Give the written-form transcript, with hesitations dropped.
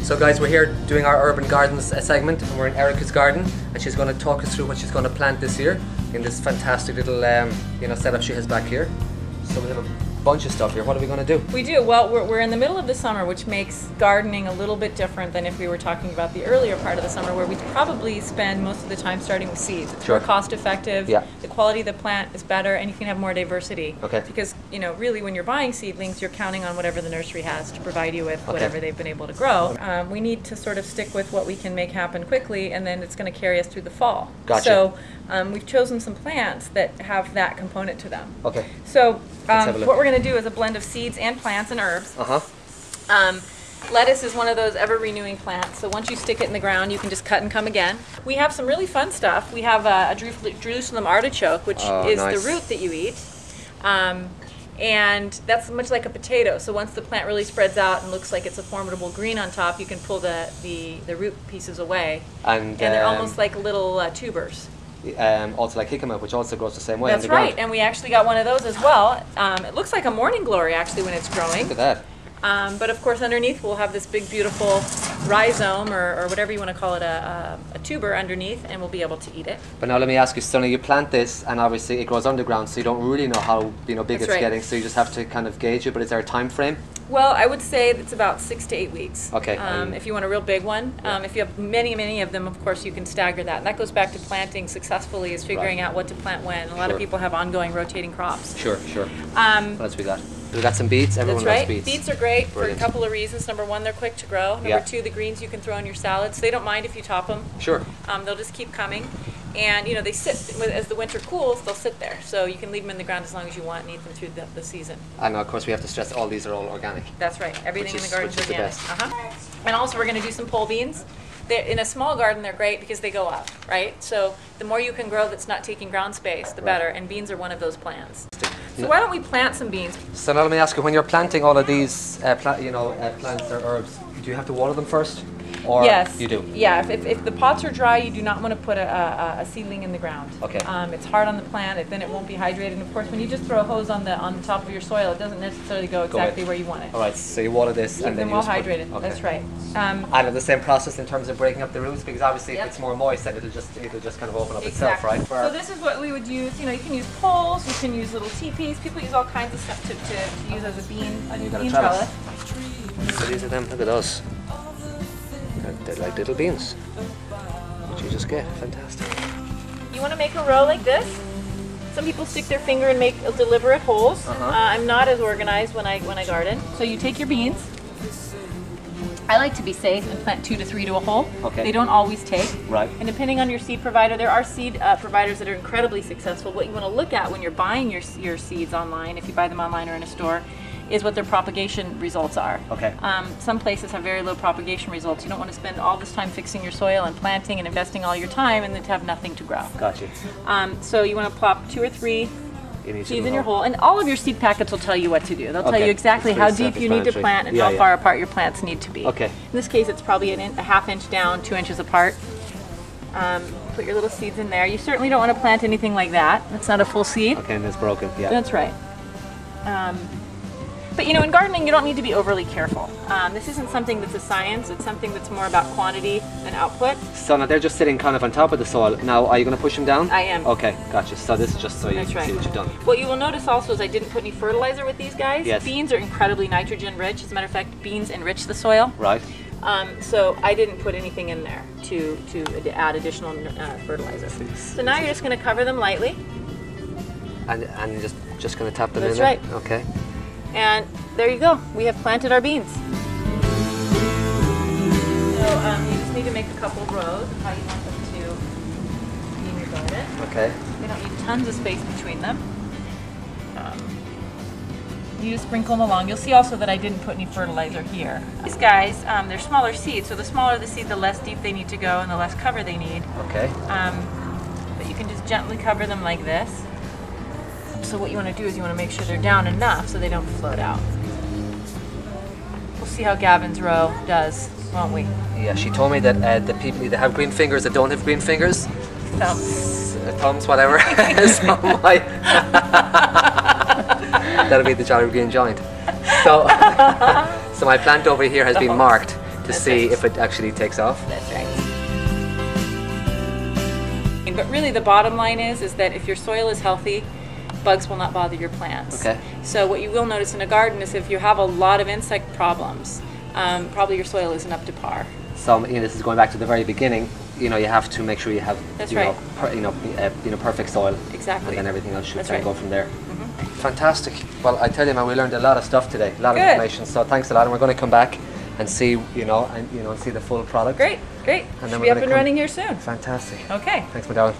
So guys, we're here doing our urban gardens segment, and we're in Erica's garden, and she's going to talk us through what she's going to plant this year in this fantastic little setup she has back here. So we have a bunch of stuff here. What are we going to do? We do. Well, we're in the middle of the summer, which makes gardening a little bit different than if we were talking about the earlier part of the summer, where we probably spend most of the time starting with seeds. It's more cost effective. Yeah. The quality of the plant is better, and you can have more diversity. Okay. Because really, when you're buying seedlings, you're counting on whatever the nursery has to provide you with whatever they've been able to grow. We need to sort of stick with what we can make happen quickly, and then it's going to carry us through the fall. Gotcha. So we've chosen some plants that have that component to them. Okay. So what we're going to do is a blend of seeds and plants and herbs. Lettuce is one of those ever-renewing plants, so once you stick it in the ground, you can just cut and come again. We have some really fun stuff. We have a Jerusalem artichoke, which is the root that you eat. And that's much like a potato, so once the plant really spreads out and looks like it's a formidable green on top, you can pull the root pieces away. And they're almost like little tubers. Also like jicama, which also grows the same way. That's right, and we actually got one of those as well. It looks like a morning glory actually when it's growing. Look at that. But of course underneath we'll have this big beautiful rhizome or whatever you want to call it, a tuber underneath, and we'll be able to eat it. But now let me ask you, Sonny, you plant this and obviously it grows underground, so you don't really know how big it's getting, so you just have to kind of gauge it, but is there a time frame? Well, I would say it's about 6 to 8 weeks. Okay. If you want a real big one. If you have many of them, of course, you can stagger that. And that goes back to planting successfully, is figuring out what to plant when. A lot of people have ongoing rotating crops. Sure. What else we got? We got some beets. Everyone loves beets. Beets are great for a couple of reasons. Number one, they're quick to grow. Number two, the greens you can throw in your salads. They don't mind if you top them. Sure. They'll just keep coming. And they sit, as the winter cools, they'll sit there. So you can leave them in the ground as long as you want and eat them through the season. And of course we have to stress all these are all organic. That's right. Everything in the garden is organic. And also we're going to do some pole beans. In a small garden they're great because they go up, right? So the more you can grow that's not taking ground space, the better. And beans are one of those plants. So why don't we plant some beans? So now let me ask you, when you're planting all of these plants or herbs, do you have to water them first? Or yes. You do? Yeah, if the pots are dry, you do not want to put a seedling in the ground. Okay. It's hard on the plant, then it won't be hydrated. And of course, when you just throw a hose on the top of your soil, it doesn't necessarily go exactly where you want it. All right, so you water this and then you well just hydrated. Okay. That's right. And the same process in terms of breaking up the roots, because obviously if it's more moist, then it'll just kind of open up itself, right? So this is what we would use. You can use poles, you can use little teepees. People use all kinds of stuff to use as a bean trellis. So these are them. Look at those. They're like little beans, which you just get. Fantastic. You want to make a row like this? Some people stick their finger and make deliberate holes. I'm not as organized when I garden. So you take your beans. I like to be safe and plant 2 to 3 to a hole. Okay. They don't always take. Right. And depending on your seed provider, there are seed providers that are incredibly successful. What you want to look at when you're buying your seeds online, if you buy them online or in a store, is what their propagation results are. Okay. Some places have very low propagation results. You don't want to spend all this time fixing your soil and planting and investing all your time and then to have nothing to grow. Gotcha. So you want to plop 2 or 3 seeds in your hole, and all of your seed packets will tell you what to do. They'll tell you exactly how deep you need to plant and how far apart your plants need to be. Okay. In this case, it's probably a ½ inch down, 2 inches apart. Put your little seeds in there. You certainly don't want to plant anything like that. That's not a full seed. Okay, and it's broken. Yeah. That's right. But in gardening, you don't need to be overly careful. This isn't something that's a science. It's something that's more about quantity than output. So now they're just sitting kind of on top of the soil. Now, are you going to push them down? I am. Okay, gotcha. So this is just so you can see what you've done. What you will notice also is I didn't put any fertilizer with these guys. Yes. Beans are incredibly nitrogen rich. As a matter of fact, beans enrich the soil. Right. So I didn't put anything in there to add additional fertilizer. So now you're just going to cover them lightly. And you're just going to tap them in there? That's right. Okay. And there you go. We have planted our beans. So you just need to make a couple rows of how you want them to be in your garden. Okay. They don't need tons of space between them. You just sprinkle them along. You'll see also that I didn't put any fertilizer here. These guys, they're smaller seeds, so the smaller the seed, the less deep they need to go and the less cover they need. Okay. But you can just gently cover them like this. So what you want to do is you want to make sure they're down enough so they don't float out. We'll see how Gavin's row does, won't we? Yeah, she told me that the people either have green fingers or don't have green fingers. Thumbs, whatever. So my that'll be the Jolly Green joint. So, so my plant over here has been marked to see if it actually takes off. That's right. But really the bottom line is that if your soil is healthy, bugs will not bother your plants. Okay. So what you will notice in a garden is if you have a lot of insect problems, probably your soil isn't up to par. So this is going back to the very beginning. You have to make sure you have perfect soil. Exactly. And then everything else should right. go from there. Fantastic. Well, I tell you, man, we learned a lot of stuff today, a lot of information. So thanks a lot, and we're going to come back and see, and see the full product. Great. And then We'll be up and running here soon. Fantastic. Okay. Thanks, my darling.